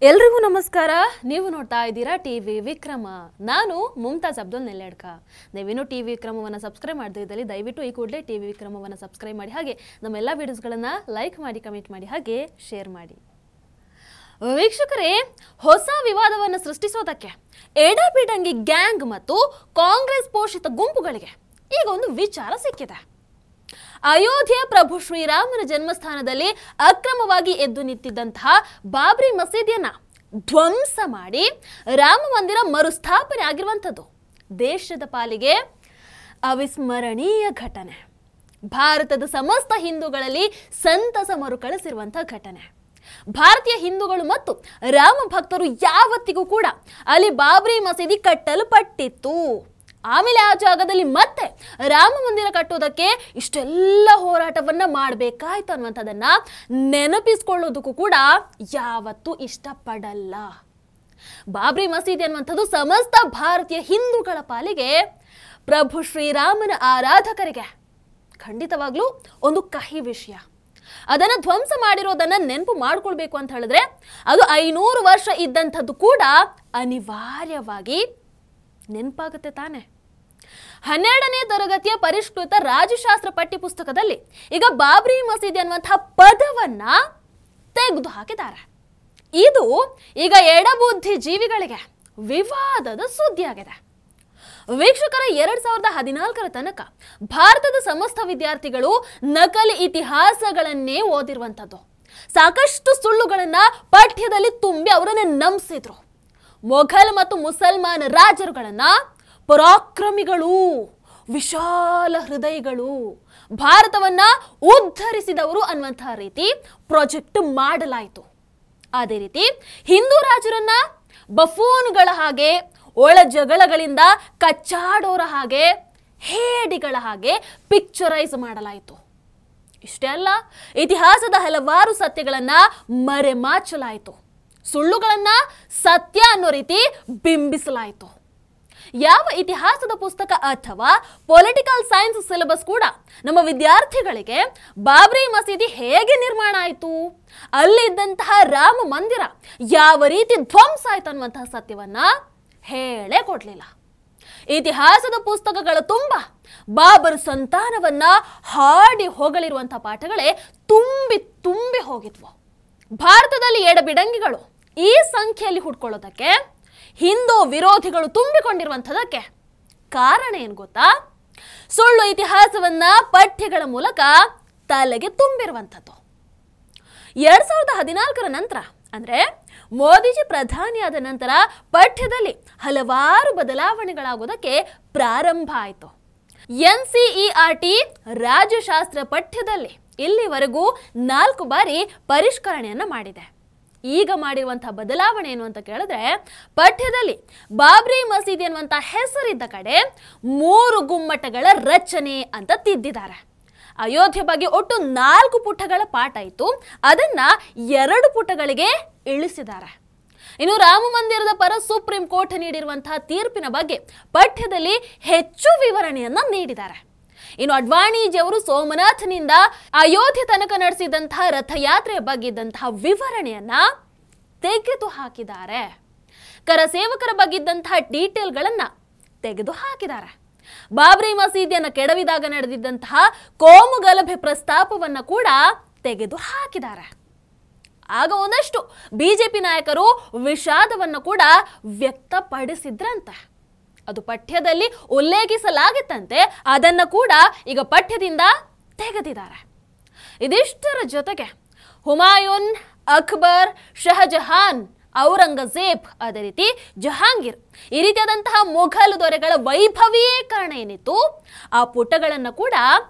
ಎಲ್ರಿಗೂ ನಮಸ್ಕಾರ. ನೀವು ನೋಡ್ತಾ ಇದ್ದೀರಾ ಟಿವಿ ವಿಕ್ರಮ. ನಾನು ಮುಮ್ತಾಜ್ ಅಬ್ದುಲ್ ನೆಲ್ಲೆಡ್ಕ. ನೀವೇನು ಟಿವಿ ವಿಕ್ರಮವನ್ನು ಸಬ್ಸ್ಕ್ರೈಬ್ ಮಾಡದೇ ಇದ್ದಲ್ಲಿ ದಯವಿಟ್ಟು ಈ ಕೂಡಲೇ ಟಿವಿ ವಿಕ್ರಮವನ್ನು ಸಬ್ಸ್ಕ್ರೈಬ್ ಮಾಡಿ, ಹಾಗೆ ನಮ್ಮೆಲ್ಲ ವಿಡಿಯೋಸ್ಗಳನ್ನು ಲೈಕ್ ಮಾಡಿ, ಕಮೆಂಟ್ ಮಾಡಿ, ಹಾಗೆ ಶೇರ್ ಮಾಡಿ. ವೀಕ್ಷಕರೇ, ಹೊಸ ವಿವಾದವನ್ನು ಸೃಷ್ಟಿಸೋದಕ್ಕೆ ಎಡಬಿಡಂಗಿ ಗ್ಯಾಂಗ್ ಮತ್ತು ಕಾಂಗ್ರೆಸ್ ಪೋಷಿತ ಗುಂಪುಗಳಿಗೆ ಈಗ ಒಂದು ವಿಚಾರ ಸಿಕ್ಕಿದೆ. ಅಯೋಧ್ಯೆ ಪ್ರಭು ಶ್ರೀರಾಮನ ಜನ್ಮಸ್ಥಾನದಲ್ಲಿ ಅಕ್ರಮವಾಗಿ ಎದ್ದು ನಿಂತಿದ್ದಂತಹ ಬಾಬ್ರಿ ಮಸೀದಿಯನ್ನ ಧ್ವಂಸ ಮಾಡಿ ರಾಮ ಮಂದಿರ ಮರುಸ್ಥಾಪನೆ ಆಗಿರುವಂಥದ್ದು ದೇಶದ ಪಾಲಿಗೆ ಅವಿಸ್ಮರಣೀಯ ಘಟನೆ. ಭಾರತದ ಸಮಸ್ತ ಹಿಂದೂಗಳಲ್ಲಿ ಸಂತಸ ಮರುಕಳಿಸಿರುವಂತಹ ಘಟನೆ. ಭಾರತೀಯ ಹಿಂದೂಗಳು ಮತ್ತು ರಾಮ ಭಕ್ತರು ಯಾವತ್ತಿಗೂ ಕೂಡ ಅಲ್ಲಿ ಬಾಬ್ರಿ ಮಸೀದಿ ಕಟ್ಟಲ್ಪಟ್ಟಿತ್ತು. ಆಮೇಲೆ ಆ ಜಾಗದಲ್ಲಿ ಮತ್ತೆ ರಾಮ ಮಂದಿರ ಕಟ್ಟೋದಕ್ಕೆ ಇಷ್ಟೆಲ್ಲ ಹೋರಾಟವನ್ನ ಮಾಡಬೇಕಾಯ್ತು ಅನ್ನುವಂಥದ್ದನ್ನ ನೆನಪಿಸ್ಕೊಳ್ಳೋದಕ್ಕೂ ಕೂಡ ಯಾವತ್ತೂ ಇಷ್ಟಪಡಲ್ಲ. ಬಾಬ್ರಿ ಮಸೀದಿ ಅನ್ನುವಂಥದ್ದು ಸಮಸ್ತ ಭಾರತೀಯ ಹಿಂದೂಗಳ ಪಾಲಿಗೆ ಪ್ರಭು ಶ್ರೀರಾಮನ ಆರಾಧಕರಿಗೆ ಖಂಡಿತವಾಗ್ಲೂ ಒಂದು ಕಹಿ ವಿಷಯ. ಅದನ್ನು ಧ್ವಂಸ ಮಾಡಿರೋದನ್ನ ನೆನಪು ಮಾಡ್ಕೊಳ್ಬೇಕು ಅಂತ ಹೇಳಿದ್ರೆ ಅದು 500 ವರ್ಷ ಇದ್ದಂಥದ್ದು ಕೂಡ ಅನಿವಾರ್ಯವಾಗಿ ನೆನಪಾಗುತ್ತೆ ತಾನೆ. 12ನೇ ತರಗತಿಯ ಪರಿಷ್ಕೃತ ರಾಜಶಾಸ್ತ್ರ ಪಠ್ಯ ಪುಸ್ತಕದಲ್ಲಿ ಈಗ ಬಾಬ್ರಿ ಮಸೀದಿ ಅನ್ನುವಂತಹ ಪದವನ್ನ ತೆಗೆದು ಹಾಕಿದ್ದಾರೆ. ಇದು ಈಗ ಎಡಬುದ್ಧಿ ಜೀವಿಗಳಿಗೆ ವಿವಾದದ ಸುದ್ದಿಯಾಗಿದೆ. ವೀಕ್ಷಕರ, 2014ರ ತನಕ ಭಾರತದ ಸಮಸ್ತ ವಿದ್ಯಾರ್ಥಿಗಳು ನಕಲಿ ಇತಿಹಾಸಗಳನ್ನೇ ಓದಿರುವಂಥದ್ದು. ಸಾಕಷ್ಟು ಸುಳ್ಳುಗಳನ್ನ ಪಠ್ಯದಲ್ಲಿ ತುಂಬಿ ಅವರನ್ನ ನಂಬಿಸಿದ್ರು. ಮೊಘಲ್ ಮತ್ತು ಮುಸಲ್ಮಾನ ರಾಜರುಗಳನ್ನ ಪರಾಕ್ರಮಿಗಳು, ವಿಶಾಲ ಹೃದಯಗಳು, ಭಾರತವನ್ನ ಉದ್ಧರಿಸಿದವರು ಅನ್ನುವಂತಹ ರೀತಿ ಪ್ರಾಜೆಕ್ಟ್ ಮಾಡಲಾಯಿತು. ಅದೇ ರೀತಿ ಹಿಂದೂ ರಾಜರನ್ನ ಬಫೂನ್ಗಳ ಹಾಗೆ, ಒಳ ಜಗಳಗಳಿಂದ ಕಚ್ಚಾಡೋರ ಹಾಗೆ, ಹೇಡಿಗಳ ಹಾಗೆ ಪಿಕ್ಚರೈಸ್ ಮಾಡಲಾಯಿತು. ಇಷ್ಟೇ ಅಲ್ಲ, ಇತಿಹಾಸದ ಹಲವಾರು ಸತ್ಯಗಳನ್ನ ಮರೆಮಾಚಲಾಯಿತು. ಸುಳ್ಳುಗಳನ್ನ ಸತ್ಯ ಅನ್ನೋ ರೀತಿ ಬಿಂಬಿಸಲಾಯಿತು. ಯಾವ ಇತಿಹಾಸದ ಪುಸ್ತಕ ಅಥವಾ ಪೊಲಿಟಿಕಲ್ ಸೈನ್ಸ್ ಸಿಲೆಬಸ್ ಕೂಡ ನಮ್ಮ ವಿದ್ಯಾರ್ಥಿಗಳಿಗೆ ಬಾಬ್ರಿ ಮಸೀದಿ ಹೇಗೆ ನಿರ್ಮಾಣ ಆಯಿತು, ಅಲ್ಲಿದ್ದಂತಹ ರಾಮ ಮಂದಿರ ಯಾವ ರೀತಿ ಧ್ವಂಸ ಆಯ್ತು ಅನ್ನುವಂತಹ ಸತ್ಯವನ್ನ ಹೇಳೇ ಕೊಡ್ಲಿಲ್ಲ. ಇತಿಹಾಸದ ಪುಸ್ತಕಗಳ ತುಂಬ ಬಾಬರ್ ಸಂತಾನವನ್ನ ಹಾಡಿ ಹೊಗಳಿರುವಂತಹ ಪಾಠಗಳೇ ತುಂಬಿ ತುಂಬಿ ಹೋಗಿದ್ವು. ಭಾರತದಲ್ಲಿ ಎಡಬಿಡಂಗಿಗಳು ಈ ಸಂಖ್ಯೆಯಲ್ಲಿ ಹುಡ್ಕೊಳ್ಳೋದಕ್ಕೆ, ಹಿಂದೂ ವಿರೋಧಿಗಳು ತುಂಬಿಕೊಂಡಿರುವಂಥದಕ್ಕೆ ಕಾರಣ ಏನು ಗೊತ್ತಾ? ಸುಳ್ಳು ಇತಿಹಾಸವನ್ನ ಪಠ್ಯಗಳ ಮೂಲಕ ತಲೆಗೆ ತುಂಬಿರುವಂಥದ್ದು. 2014ರ ನಂತರ ಅಂದ್ರೆ ಮೋದಿಜಿ ಪ್ರಧಾನಿಯಾದ ನಂತರ ಪಠ್ಯದಲ್ಲಿ ಹಲವಾರು ಬದಲಾವಣೆಗಳಾಗೋದಕ್ಕೆ ಪ್ರಾರಂಭ ಆಯಿತು. NCERT ರಾಜ್ಯಶಾಸ್ತ್ರ ಪಠ್ಯದಲ್ಲಿ ಇಲ್ಲಿವರೆಗೂ 4 ಬಾರಿ ಪರಿಷ್ಕರಣೆಯನ್ನ ಮಾಡಿದೆ. ಈಗ ಮಾಡಿರುವಂತಹ ಬದಲಾವಣೆ ಏನು ಅಂತ ಕೇಳಿದ್ರೆ, ಪಠ್ಯದಲ್ಲಿ ಬಾಬ್ರಿ ಮಸೀದಿ ಅನ್ನುವಂತಹ ಹೆಸರಿದ್ದ ಕಡೆ 3 ಗುಮ್ಮಟಗಳ ರಚನೆ ಅಂತ ತಿದ್ದಿದ್ದಾರೆ. ಅಯೋಧ್ಯೆ ಬಗ್ಗೆ ಒಟ್ಟು 4 ಪುಟಗಳ ಪಾಠ ಇತ್ತು, ಅದನ್ನ 2 ಪುಟಗಳಿಗೆ ಇಳಿಸಿದ್ದಾರೆ. ಇನ್ನು ರಾಮ ಮಂದಿರದ ಪರ ಸುಪ್ರೀಂ ಕೋರ್ಟ್ ನೀಡಿರುವಂತಹ ತೀರ್ಪಿನ ಬಗ್ಗೆ ಪಠ್ಯದಲ್ಲಿ ಹೆಚ್ಚು ವಿವರಣೆಯನ್ನ ನೀಡಿದ್ದಾರೆ. ಇನ್ನು ಅಡ್ವಾಣಿಜಿಯವರು ಸೋಮನಾಥ್ನಿಂದ ಅಯೋಧ್ಯೆ ತನಕ ನಡೆಸಿದಂತಹ ರಥಯಾತ್ರೆಯ ಬಗ್ಗೆ ಇದ್ದಂತಹ ವಿವರಣೆಯನ್ನ ತೆಗೆದು ಹಾಕಿದ್ದಾರೆ. ಕರಸೇವಕರ ಬಗ್ಗೆ ಇದ್ದಂತಹ ಡೀಟೇಲ್ಗಳನ್ನ ತೆಗೆದು ಹಾಕಿದ್ದಾರೆ. ಬಾಬ್ರಿ ಮಸೀದಿಯನ್ನ ಕೆಡವಿದಾಗ ನಡೆದಿದ್ದಂತಹ ಕೋಮು ಗಲಭೆ ಪ್ರಸ್ತಾಪವನ್ನ ಕೂಡ ತೆಗೆದು ಹಾಕಿದ್ದಾರೆ. ಆಗ ಒಂದಷ್ಟು ಬಿಜೆಪಿ ನಾಯಕರು ವಿಷಾದವನ್ನು ಕೂಡ ವ್ಯಕ್ತಪಡಿಸಿದ್ರಂತೆ. ಅದು ಪಠ್ಯದಲ್ಲಿ ಉಲ್ಲೇಖಿಸಲಾಗಿತ್ತಂತೆ, ಅದನ್ನು ಕೂಡ ಈಗ ಪಠ್ಯದಿಂದ ತೆಗೆದಿದ್ದಾರೆ. ಇದಿಷ್ಟರ ಜೊತೆಗೆ ಹುಮಾಯೂನ್, ಅಕ್ಬರ್, ಶಹಜಹಾನ್, ಔರಂಗಜೇಬ್, ಅದೇ ರೀತಿ ಜಹಾಂಗೀರ್, ಈ ರೀತಿಯಾದಂತಹ ಮೊಘಲ್ ದೊರೆಗಳ ವೈಭವೀಕರಣ ಏನಿತ್ತು ಆ ಪುಟಗಳನ್ನು ಕೂಡ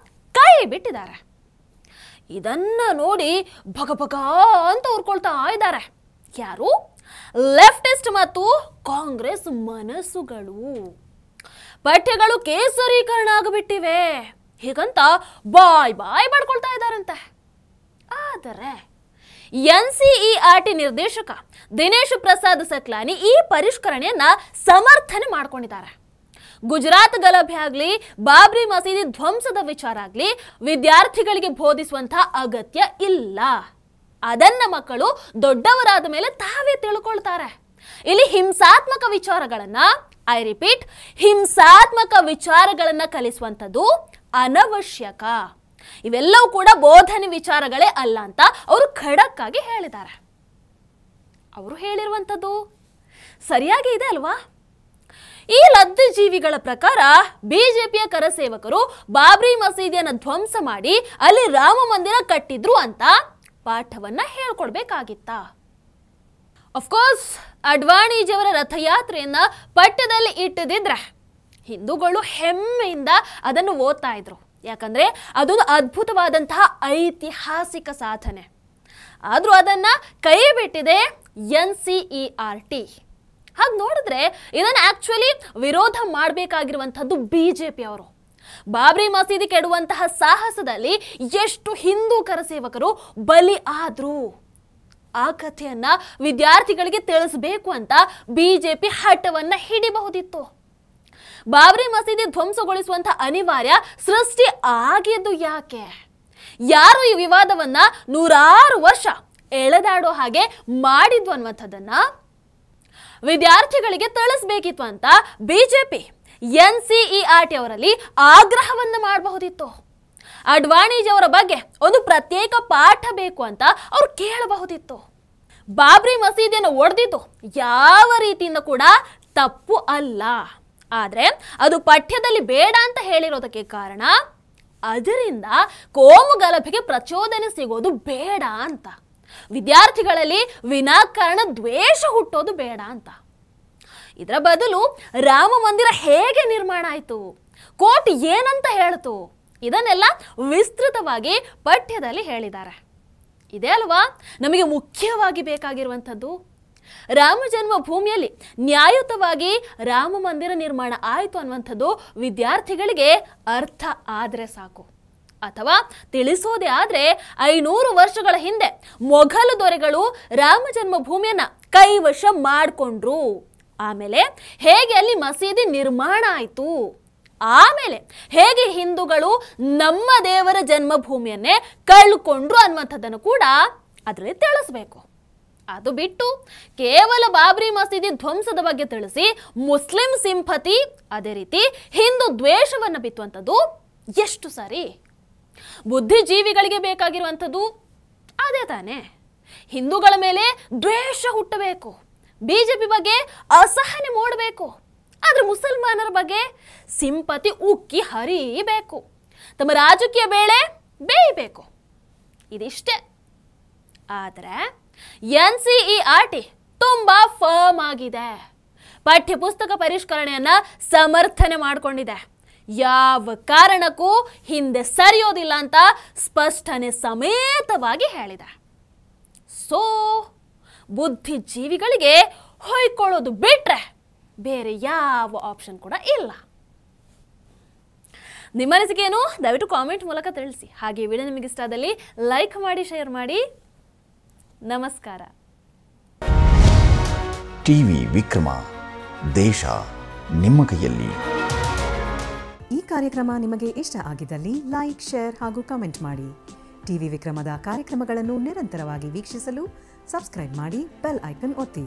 ಕೈ ಬಿಟ್ಟಿದ್ದಾರೆ. ಇದನ್ನ ನೋಡಿ ಭಗಭಗ ಅಂತ ಉರ್ಕೊಳ್ತಾ ಇದ್ದಾರೆ ಯಾರು? ಲೆಫ್ಟಿಸ್ಟ್ ಮತ್ತು ಕಾಂಗ್ರೆಸ್ ಮನಸ್ಸುಗಳು. ಪಠ್ಯಗಳು ಕೇಸರೀಕರಣ ಆಗಿಬಿಟ್ಟಿವೆ ಹೀಗಂತ ಬಾಯ್ ಬಾಯ್ ಮಾಡ್ಕೊಳ್ತಾ ಇದ್ದಾರಂತೆ. ಆದರೆ NCERT ನಿರ್ದೇಶಕ ದಿನೇಶ್ ಪ್ರಸಾದ್ ಸಕ್ಲಾನಿ ಈ ಪರಿಷ್ಕರಣೆಯನ್ನ ಸಮರ್ಥನೆ ಮಾಡ್ಕೊಂಡಿದ್ದಾರೆ. ಗುಜರಾತ್ ಗಲಭೆ ಆಗಲಿ, ಬಾಬ್ರಿ ಮಸೀದಿ ಧ್ವಂಸದ ವಿಚಾರ ಆಗಲಿ ವಿದ್ಯಾರ್ಥಿಗಳಿಗೆ ಬೋಧಿಸುವಂತಹ ಅಗತ್ಯ ಇಲ್ಲ. ಅದನ್ನ ಮಕ್ಕಳು ದೊಡ್ಡವರಾದ ಮೇಲೆ ತಾವೇ ತಿಳ್ಕೊಳ್ತಾರೆ. ಇಲ್ಲಿ ಹಿಂಸಾತ್ಮಕ ವಿಚಾರಗಳನ್ನ, ಐ ರಿಪೀಟ್, ಹಿಂಸಾತ್ಮಕ ವಿಚಾರಗಳನ್ನ ಕಲಿಸುವಂಥದ್ದು ಅನವಶ್ಯಕ. ಇವೆಲ್ಲವೂ ಕೂಡ ಬೋಧನೆ ವಿಚಾರಗಳೇ ಅಲ್ಲ ಅಂತ ಅವರು ಖಡಕ್ ಆಗಿ ಹೇಳಿದ್ದಾರೆ. ಅವರು ಹೇಳಿರುವಂಥದ್ದು ಸರಿಯಾಗಿ ಇದೆ ಅಲ್ವಾ? ಈ ಲದ್ದಿ ಜೀವಿಗಳ ಪ್ರಕಾರ ಬಿಜೆಪಿಯ ಕರಸೇವಕರು ಬಾಬ್ರಿ ಮಸೀದಿಯನ್ನು ಧ್ವಂಸ ಮಾಡಿ ಅಲ್ಲಿ ರಾಮ ಮಂದಿರ ಕಟ್ಟಿದ್ರು ಅಂತ ಪಾಠವನ್ನ ಹೇಳ್ಕೊಡ್ಬೇಕಾಗಿತ್ತ? ಅಫ್ಕೋರ್ಸ್ ಅಡ್ವಾಣಿಜಿಯವರ ರಥಯಾತ್ರೆಯನ್ನ ಪಠ್ಯದಲ್ಲಿ ಇಟ್ಟದಿದ್ರೆ ಹಿಂದೂಗಳು ಹೆಮ್ಮೆಯಿಂದ ಅದನ್ನು ಓದ್ತಾ ಇದ್ರು. ಯಾಕಂದ್ರೆ ಅದೊಂದು ಅದ್ಭುತವಾದಂತಹ ಐತಿಹಾಸಿಕ ಸಾಧನೆ. ಆದ್ರೂ ಅದನ್ನ ಕೈ ಬಿಟ್ಟಿದೆ NCERT. ಹಾಗೆ ನೋಡಿದ್ರೆ ಇದನ್ನ ಆಕ್ಚುಲಿ ವಿರೋಧ ಮಾಡಬೇಕಾಗಿರುವಂತದ್ದು ಬಿಜೆಪಿ ಅವರು. ಬಾಬ್ರಿ ಮಸೀದಿ ಕೆಡುವಂತಹ ಸಾಹಸದಲ್ಲಿ ಎಷ್ಟು ಹಿಂದೂ ಕರಸೇವಕರು ಬಲಿ ಆದ್ರು ಆ ಕಥೆಯನ್ನ ವಿದ್ಯಾರ್ಥಿಗಳಿಗೆ ತಿಳಿಸಬೇಕು ಅಂತ ಬಿಜೆಪಿ ಹಠವನ್ನ ಹಿಡಿಬಹುದಿತ್ತು. ಬಾಬ್ರಿ ಮಸೀದಿ ಧ್ವಂಸಗೊಳಿಸುವಂತಹ ಅನಿವಾರ್ಯ ಸೃಷ್ಟಿ ಆಗಿದ್ದು ಯಾಕೆ? ಯಾರು ಈ ವಿವಾದವನ್ನ 100 ವರ್ಷ ಎಳೆದಾಡೋ ಹಾಗೆ ಮಾಡಿದ್ವು ಅನ್ನುವಂಥದ್ದನ್ನ ವಿದ್ಯಾರ್ಥಿಗಳಿಗೆ ತಿಳಿಸಬೇಕಿತ್ತು ಅಂತ ಬಿಜೆಪಿ NCERT ಅವರಲ್ಲಿ ಆಗ್ರಹವನ್ನ ಮಾಡಬಹುದಿತ್ತು. ಅಡ್ವಾಣಿಜಿಯವರ ಬಗ್ಗೆ ಒಂದು ಪ್ರತ್ಯೇಕ ಪಾಠ ಬೇಕು ಅಂತ ಅವ್ರು ಕೇಳಬಹುದಿತ್ತು. ಬಾಬ್ರಿ ಮಸೀದಿಯನ್ನು ಒಡೆದಿದ್ದು ಯಾವ ರೀತಿಯಿಂದ ಕೂಡ ತಪ್ಪು ಅಲ್ಲ. ಆದ್ರೆ ಅದು ಪಠ್ಯದಲ್ಲಿ ಬೇಡ ಅಂತ ಹೇಳಿರೋದಕ್ಕೆ ಕಾರಣ ಅದರಿಂದ ಕೋಮು ಗಲಭೆಗೆ ಪ್ರಚೋದನೆ ಸಿಗೋದು ಬೇಡ ಅಂತ, ವಿದ್ಯಾರ್ಥಿಗಳಲ್ಲಿ ವಿನಾಕಾರಣ ದ್ವೇಷ ಹುಟ್ಟೋದು ಬೇಡ ಅಂತ. ಇದರ ಬದಲು ರಾಮ ಮಂದಿರ ಹೇಗೆ ನಿರ್ಮಾಣ ಆಯಿತು, ಕೋರ್ಟ್ ಏನಂತ ಹೇಳ್ತು, ಇದನ್ನೆಲ್ಲ ವಿಸ್ತೃತವಾಗಿ ಪಠ್ಯದಲ್ಲಿ ಹೇಳಿದ್ದಾರೆ. ಇದೇ ಅಲ್ವಾ ನಮಗೆ ಮುಖ್ಯವಾಗಿ ಬೇಕಾಗಿರುವಂಥದ್ದು? ರಾಮ ಜನ್ಮಭೂಮಿಯಲ್ಲಿ ನ್ಯಾಯಯುತವಾಗಿ ರಾಮ ಮಂದಿರ ನಿರ್ಮಾಣ ಆಯಿತು ಅನ್ನುವಂಥದ್ದು ವಿದ್ಯಾರ್ಥಿಗಳಿಗೆ ಅರ್ಥ ಆದರೆ ಸಾಕು. ಅಥವಾ ತಿಳಿಸೋದೇ ಆದ್ರೆ 500 ವರ್ಷಗಳ ಹಿಂದೆ ಮೊಘಲ್ ದೊರೆಗಳು ರಾಮ ಜನ್ಮಭೂಮಿಯನ್ನ ಕೈವಶ ಮಾಡಿಕೊಂಡ್ರು. ಆಮೇಲೆ ಹೇಗೆ ಅಲ್ಲಿ ಮಸೀದಿ ನಿರ್ಮಾಣ ಆಯಿತು, ಆಮೇಲೆ ಹೇಗೆ ಹಿಂದೂಗಳು ನಮ್ಮ ದೇವರ ಜನ್ಮಭೂಮಿಯನ್ನೇ ಕಳ್ಕೊಂಡ್ರು ಅನ್ನುವಂಥದ್ದನ್ನು ಕೂಡ ಅದರಲ್ಲಿ ತಿಳಿಸ್ಬೇಕು. ಅದು ಬಿಟ್ಟು ಕೇವಲ ಬಾಬ್ರಿ ಮಸೀದಿ ಧ್ವಂಸದ ಬಗ್ಗೆ ತಿಳಿಸಿ ಮುಸ್ಲಿಂ ಸಿಂಪತಿ, ಅದೇ ರೀತಿ ಹಿಂದೂ ದ್ವೇಷವನ್ನು ಬಿತ್ತುವಂಥದ್ದು ಎಷ್ಟು ಸರಿ? ಬುದ್ಧಿಜೀವಿಗಳಿಗೆ ಬೇಕಾಗಿರುವಂಥದ್ದು ಅದೇ ತಾನೆ. ಹಿಂದೂಗಳ ಮೇಲೆ ದ್ವೇಷ ಹುಟ್ಟಬೇಕು, ಬಿಜೆಪಿ ಬಗ್ಗೆ ಅಸಹನೆ ಮೂಡಬೇಕು, ಆದ್ರೆ ಮುಸಲ್ಮಾನರ ಬಗ್ಗೆ ಸಿಂಪತಿ ಉಕ್ಕಿ ಹರಿಯಬೇಕು, ತಮ್ಮ ರಾಜಕೀಯ ಬೇಳೆ ಬೇಯಬೇಕು. ಇದಿಷ್ಟೇ. ಆದರೆ NCERT ತುಂಬಾ ಫರ್ಮ್ ಆಗಿದೆ. ಪಠ್ಯಪುಸ್ತಕ ಪರಿಷ್ಕರಣೆಯನ್ನ ಸಮರ್ಥನೆ ಮಾಡಿಕೊಂಡಿದೆ. ಯಾವ ಕಾರಣಕ್ಕೂ ಹಿಂದೆ ಸರಿಯೋದಿಲ್ಲ ಅಂತ ಸ್ಪಷ್ಟನೆ ಸಮೇತವಾಗಿ ಹೇಳಿದೆ. ಸೋ ಬುದ್ಧಿಜೀವಿಗಳಿಗೆ ಹೊಯ್ಕೊಳ್ಳೋದು ಬಿಟ್ರೆ ಬೇರೆ ಯಾವ ಆಪ್ಷನ್ ಕೂಡ ಇಲ್ಲ. ನಿಮ್ಮ ಅನಿಸಿಕೆಯನ್ನು ದಯವಿಟ್ಟು ಕಾಮೆಂಟ್ ಮೂಲಕ ತಿಳಿಸಿ. ಹಾಗೆ ವಿಡಿಯೋ ನಿಮಗೆ ಇಷ್ಟ ಆದಲ್ಲಿ ಲೈಕ್ ಮಾಡಿ, ಶೇರ್ ಮಾಡಿ. ನಮಸ್ಕಾರ. ಟಿವಿ ವಿಕ್ರಮ, ದೇಶ ನಿಮ್ಮ ಕೈಯಲ್ಲಿ. ಈ ಕಾರ್ಯಕ್ರಮ ನಿಮಗೆ ಇಷ್ಟ ಆಗಿದ್ದಲ್ಲಿ ಲೈಕ್, ಶೇರ್ ಹಾಗೂ ಕಮೆಂಟ್ ಮಾಡಿ. ಟಿವಿ ವಿಕ್ರಮದ ಕಾರ್ಯಕ್ರಮಗಳನ್ನು ನಿರಂತರವಾಗಿ ವೀಕ್ಷಿಸಲು ಸಬ್ಸ್ಕ್ರೈಬ್ ಮಾಡಿ, ಬೆಲ್ ಐಕನ್ ಒತ್ತಿ.